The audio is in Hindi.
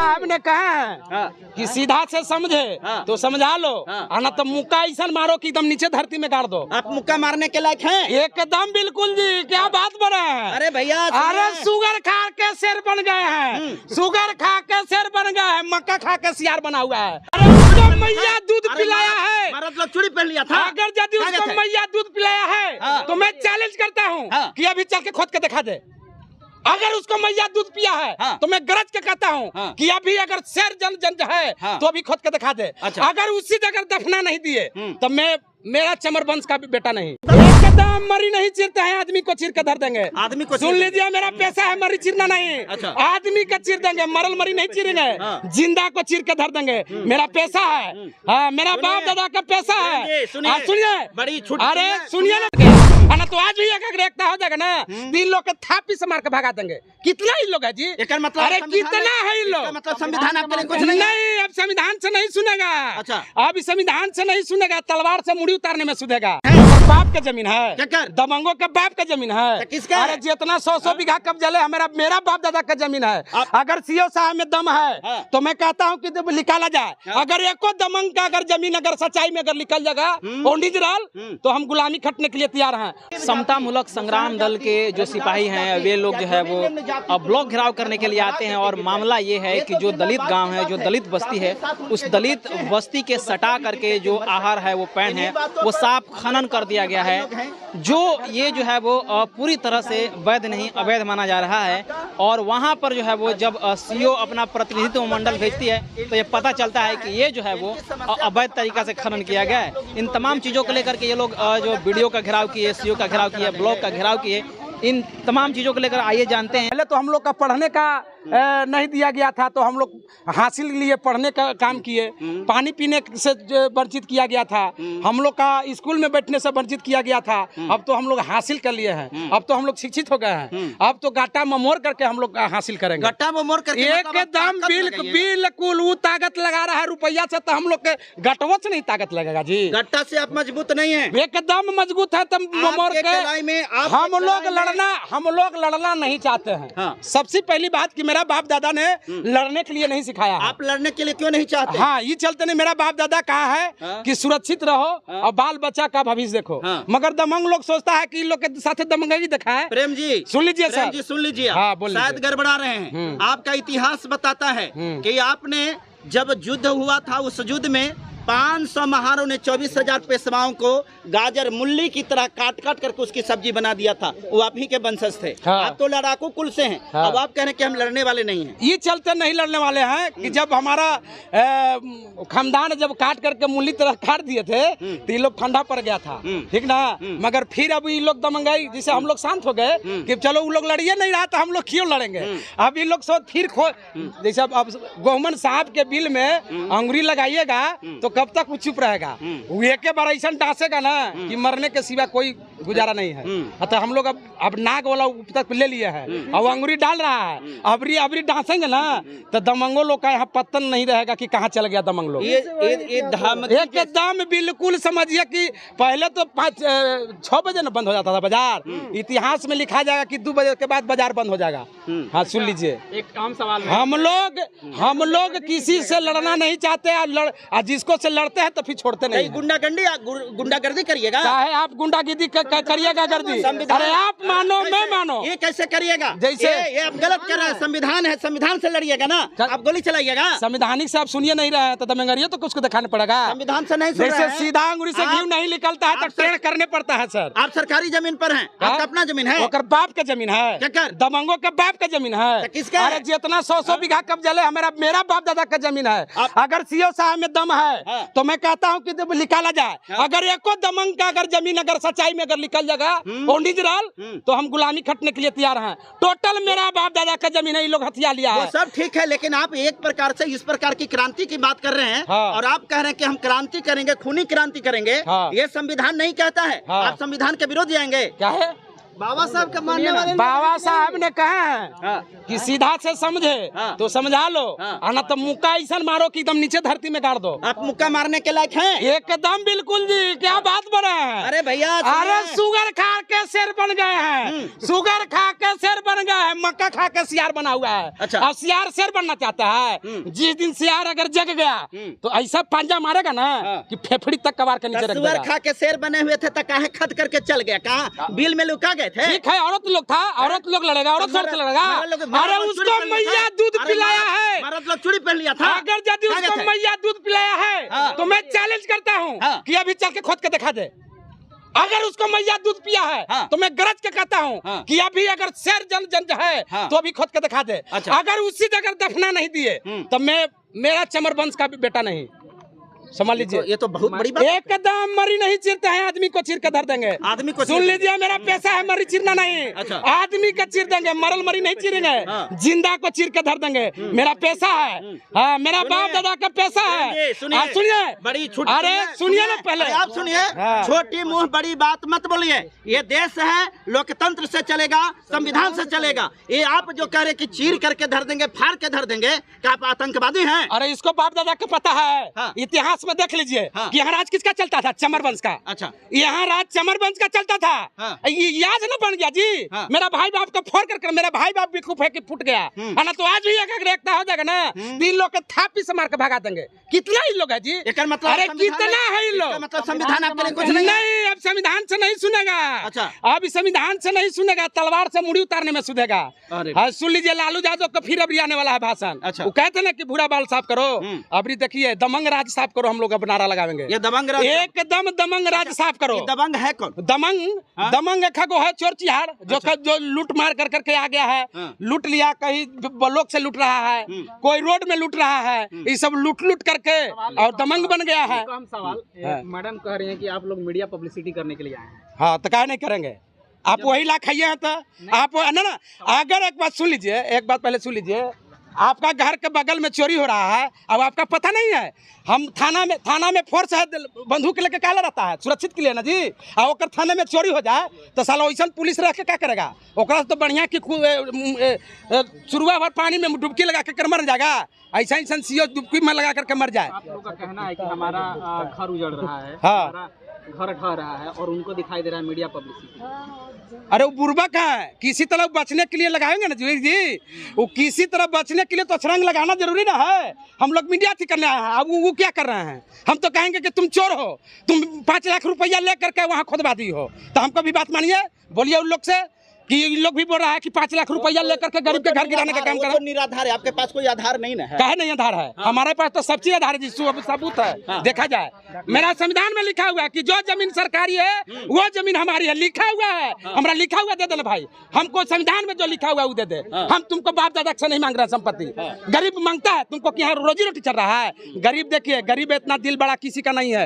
साहब ने कहा है कि सीधा से समझे तो समझा लो, ना तो मुक्का ऐसा मारो कि एकदम नीचे धरती में गाड़ दो। आप मुक्का मारने के लायक हैं? एकदम बिल्कुल जी, क्या बात बना है। अरे भैया, अरे शुगर खा के शेर बन गए हैं, शुगर खा के शेर बन गए हैं, मक्का खा के सियार बना हुआ है। अरे उसको मैया दूध पिलाया है, महाराज लोग चूड़ी पहन लिया था। अगर यदि उसको मैया दूध पिलाया है तो मैं चैलेंज करता हूँ कि अभी चल के खोद के दिखा दे। अगर उसको मैया दूध पिया है तो मैं गरज के कहता हूँ कि अभी अगर शेर जन है तो अभी खोद के दिखा दे। अगर उसी जगह दफना नहीं दिए तो मेरा चमर वंश का भी बेटा नहीं। एकदम मरी नहीं चीरते हैं, आदमी को चीर के धर देंगे। आदमी को सुन लीजिए, मेरा पैसा है मरी चीरना नहीं। आदमी का चीर देंगे, मरल मरी नहीं चीरेंगे, जिंदा को चीर के धर देंगे। मेरा पैसा है, हाँ मेरा बाप दादा का पैसा है। सुनिए बड़ी अरे सुनिए ना, तो आज भी अगर एकता हो जाएगा ना, 3 लोग के थापी से मार के भगा देंगे। कितना ही लोग है जी, मतलब अरे कितना है इन लोग। मतलब संविधान आपके लिए कुछ नहीं, अब संविधान से नहीं सुनेगा। अब संविधान से नहीं सुनेगा, तलवार से मुड़ी उतारने में सुधेगा। बाप का जमीन है, दबंगों का बाप का जमीन है। किसका? अरे जितना 100 बीघा कब्जा ले, मेरा बाप दादा का जमीन है। अगर सीओ साहब में दम है तो मैं कहता हूँ कि निकाला जाए। अगर एको दमंग का अगर जमीन अगर सच्चाई में अगर निकल जाएगा ओरिजिनल, तो हम गुलामी खटने के लिए तैयार हैं। समता मूलक संग्राम दल के जो सिपाही हैं वे लोग जो है वो ब्लॉक घेराव करने के लिए आते हैं। और मामला ये है कि जो दलित गांव है, जो दलित बस्ती है, उस दलित बस्ती के सटा करके जो आहार है, वो पैन है, वो साफ खनन कर दिया गया है। जो ये जो है वो पूरी तरह से वैध नहीं अवैध माना जा रहा है। और वहाँ पर जो है वो जब सीओ अपना प्रतिनिधित्व मंडल भेजती है तो ये पता चलता है कि ये जो है वो अवैध तरीका से खनन किया गया है। इन तमाम चीज़ों को लेकर के ये लोग जो वीडियो का घेराव किए, सीओ का घेराव किए, ब्लॉक का घेराव किए, इन तमाम चीज़ों को लेकर आइए जानते हैं। पहले तो हम लोग का पढ़ने का नहीं दिया गया था, तो हम लोग हासिल लिए पढ़ने का काम किए। पानी पीने से वंचित किया गया था, हम लोग का स्कूल में बैठने से वंचित किया गया था। अब तो हम लोग हासिल कर लिए हैं, अब तो हम लोग शिक्षित हो गए हैं। अब तो गाटा ममोर करके हम लोग हासिल करेंगे। गट्टा ममोर करके एकदम बिल्कुल वो ताकत लगा रहा है रुपया से, तो हम लोग के गटवों से नहीं ताकत लगेगा जी। गट्टा से आप मजबूत नहीं है, एकदम मजबूत है। तब ममोर के हम लोग लड़ना नहीं चाहते हैं। सबसे पहली बात कि मेरा बाप दादा ने लड़ने के लिए नहीं सिखाया। आप लड़ने के लिए क्यों नहीं चाहते? हाँ, ये चलते नहीं। मेरा बाप दादा कहा है कि सुरक्षित रहो और बाल बच्चा का भविष्य देखो। मगर दमंग लोग सोचता है कि इन लोग के साथ दमंगई देखा है। प्रेम जी सुन लीजिए सर, जी सुन लीजिए। हाँ, बोलिए। शायद गड़बड़ा रहे हैं। आपका इतिहास बताता है कि आपने जब युद्ध हुआ था, उस युद्ध में 500 महारों ने 24,000 पेशवाओं को गाजर मुल्ली की तरह काट काट करके उसकी सब्जी बना दिया था। वो आप ही के वंशज थे। आप तो लड़ाकू कुल से हैं। अब आप कह रहे हैं कि हम लड़ने वाले नहीं हैं। ये चलते नहीं लड़ने वाले हैं कि जब हमारा खानदान जब काट करके मुल्ली तरह काट दिए थे तो ये लोग ठंडा पड़ गया था, ठीक ना। मगर फिर अब ये लोग दमंगाई, जिसे हम लोग शांत हो गए कि चलो वो लोग लड़िए नहीं रहा तो हम लोग क्यों लड़ेंगे। अब ये लोग सोच फिर जैसे अब गवर्नमेंट साहब के बिल में अंगुरी लगाइएगा तो कब तक वो चुप रहेगा। वो एक बार ऐसा डांसेगा ना कि मरने के सिवा कोई गुजारा नहीं है। तो हम लोग अब नाग वाला तक ले लिए हैं और अंगुरी डाल रहा है। अबरी डांसेंगे ना तो दमंगो लोग का यहाँ पतन नहीं रहेगा कि कहाँ चल गया दमंग लोग। एकदम बिल्कुल समझिए कि पहले तो 6 बजे न बंद हो जाता था बाजार। इतिहास में लिखा जाएगा कि 2 बजे के बाद बाजार बंद हो जाएगा। हाँ सुन लीजिए, एक आम सवाल, हम लोग किसी से लड़ना नहीं चाहते और जिसको से लड़ते हैं तो फिर छोड़ते नहीं। गुंडागर्दी करिएगा? चाहे आप गुंडागर्दी करिएगा गर्दी, अरे आप मानो मैं मानो, ये कैसे करिएगा? जैसे ये आप गलत कर रहे हैं। संविधान है, संविधान से लड़िएगा ना, आप गोली चलाइएगा। संविधानिक से आप सुनिए नहीं रहे हैं तो दमंगरियों तो कुछ को दिखाने पड़ेगा। संविधान से नहीं सुन जैसे सीधा अंगुरी से घी नहीं निकलता है तो टेढ़ करने पड़ता है सर। आप सरकारी जमीन पर हैं, आपका अपना जमीन है, ओकर बाप का जमीन है, दमंगों का बाप का जमीन है। किसका? अरे जितना 100 बीघा कब्जा ले मेरा बाप दादा का जमीन है। अगर सीओ साहब में दम है तो मैं कहता हूँ कि निकाला जाए। अगर एको दमंग का अगर जमीन अगर सच्चाई में अगर निकल जाएगा ओरिजिनल, तो हम गुलामी खटने के लिए तैयार हैं। टोटल मेरा बाप दादा का जमीन है, ये लोग हथिया लिया है। सब ठीक है, लेकिन आप एक प्रकार से इस प्रकार की क्रांति की बात कर रहे हैं और आप कह रहे हैं कि हम क्रांति करेंगे, खूनी क्रांति करेंगे। ये संविधान नहीं कहता है। आप संविधान के विरोध जाएंगे? क्या है बाबा साहब का मानने वाले बाबा साहब ने कहा है हाँ। कि सीधा से समझे हाँ। तो समझा लो, हाँ। और ना तो मुक्का ऐसा मारो कि एकदम नीचे धरती में गाड़ दो। आप मुक्का मारने के लायक हैं? एकदम बिल्कुल जी, क्या बात बना है। अरे भैया अरे शुगर खा के शेर बन गए हैं, शुगर खा के शेर बन गए हैं, मक्का खा के सियार बना हुआ है। अच्छा। अब सियार शेर बनना चाहता है, जिस दिन सियार अगर जग गया तो ऐसा पंजा मारेगा ना कि फेफड़ी तक कबार के नीचे रख सुअर देगा। खा के शेर बने हुए थे तो काहे खत करके चल गया? कहाँ बिल में लुका गए थे? ठीक है, औरत लोग था, औरत लोग लड़ेगा, औरत जोर से लड़ेगा। अरे उसको मैया दूध पिलाया है, मर्द लोग चूड़ी पहन लिया था। अगर यदि कहाँ गए उसको थे? मैया दूध पिलाया है हाँ। तो मैं चैलेंज करता हूँ हाँ। कि अभी चल के खोद के दिखा दे। अगर उसको मैया दूध पिया है हाँ। तो मैं गरज के कहता हूँ हाँ। कि अभी अगर शेर जन है हाँ। तो अभी खोद के दिखा दे। अच्छा। अगर उसी जगह दफना नहीं दिए तो मैं मेरा चमर वंश का भी बेटा नहीं, समझ लीजिए। ये तो बहुत बड़ी बात है। एकदम मरी नहीं चीरते हैं, आदमी को चीर के धर देंगे। आदमी को सुन लीजिए, मेरा पैसा है मरी चीरना नहीं। अच्छा। आदमी का चीर देंगे, मरल मरी नहीं चीरेंगे, हाँ। जिंदा को चीर के धर देंगे। मेरा पैसा है, हाँ, मेरा बाप दादा का पैसा है। सुनिए, आप सुनिए, बड़ी छोटी, अरे सुनिए ना पहले, अरे आप सुनिए, हाँ। छोटी मुंह बड़ी बात मत बोलिए। ये देश है, लोकतंत्र से चलेगा, संविधान से चलेगा। ये आप जो कह रहे कि चीर करके धर देंगे, फाड़ के धर देंगे, क्या आप आतंकवादी हैं? अरे इसको बाप दादा को पता है। हाँ। इतिहास में देख लीजिए हाँ। कि यहाँ राज किसका चलता था? चमर वंश का। अच्छा। यहाँ राज चमर वंश का चलता था। हाँ। ये याद न बन गया जी। हाँ। मेरा भाई बाप को फोड़ कर मेरा भाई बाप भी खूब है कि फूट गया है ना, तो आज भी एक एकता हो जाएगा ना, तीन लोग के थापी से मार के भगा देंगे। कितना ही लोग है जी? इसका मतलब अरे संविधान कितना है इन इसका लोग? मतलब संविधान आपके लिए कुछ नहीं है? नहीं, अब संविधान से नहीं सुनेगा। अच्छा। अब संविधान से नहीं सुनेगा, तलवार से मुड़ी उतारने में सुधेगा। अरे। हाँ, सुन लीजिए, लालू यादव का फिर अभी आने वाला है भाषण। अच्छा। वो कहते ना कि भूरा बाल साफ करो, अभी देखिए दमंग राज साफ करो, हम लोग अब नारा लगाएंगे। ये दबंग राज, एकदम दमंग राज साफ करो। ये दबंग है कौन? दमंग एक गो है चोर चिहाड़, जो लूट मार कर करके आ गया है, लूट लिया, कहीं लोग से लूट रहा है, कोई रोड में लूट रहा है, ये सब लूट करके और दमंग बन गया है। हम सवाल, मैडम कह रही हैं कि आप लोग मीडिया पब्लिसिटी करने के लिए आए हैं। हाँ, तो काहे नहीं करेंगे? आप वही ला खाइए हैं तो आप ना, अगर एक बात सुन लीजिए, एक बात पहले सुन लीजिए, आपका घर के बगल में चोरी हो रहा है, अब आपका पता नहीं है। हम थाना में फोर्स है, बंदूक लेके काला रहता है, सुरक्षित के लिए ना जी। और ओकर थाने में चोरी हो जाए तो साला वैसा पुलिस रह के क्या करेगा? ओकरा तो बढ़िया कि शुरुआ भर पानी में डुबकी लगा के मर जाएगा, ऐसा ऐसा सीओ डुबकी में लगा करके मर जाए। आप लोगों का कहना है कि हमारा घर उजड़ रहा है, हाँ। हमारा घर ढह रहा है और उनको दिखाई दे रहा है मीडिया पब्लिसिटी। अरे वो बुर्बक है, किसी तरह बचने के लिए लगाएंगे ना जी। वो किसी तरह बचने के लिए तो छरंग लगाना जरूरी ना है। हम लोग मीडिया थी करने आए हैं, अब वो क्या कर रहे हैं? हम तो कहेंगे कि तुम चोर हो, तुम 5 लाख रुपया ले करके वहाँ खुदवा दी हो, तो हमको भी बात मानिए, बोलिए उन लोग से कि इन लोग भी बोल रहा है कि 5 लाख रुपया लेकर के गरीब के घर गिराने का काम करो। निराधार है, आपके पास कोई आधार नहीं है? काहे नहीं आधार है? हमारे पास तो सब चीज आधार है जी, सबूत है। देखा जाए, मेरा संविधान में लिखा हुआ है कि जो जमीन सरकारी है वो जमीन हमारी है, लिखा हुआ है। हमारा लिखा हुआ दे देना भाई, हमको संविधान में जो लिखा हुआ है वो दे दे। हम तुमको बाप दादा से नहीं मांग रहे संपत्ति। गरीब मांगता है तुमको कि यहाँ रोजी रोटी चल रहा है। गरीब देखिए, गरीब इतना दिल बड़ा किसी का नहीं है।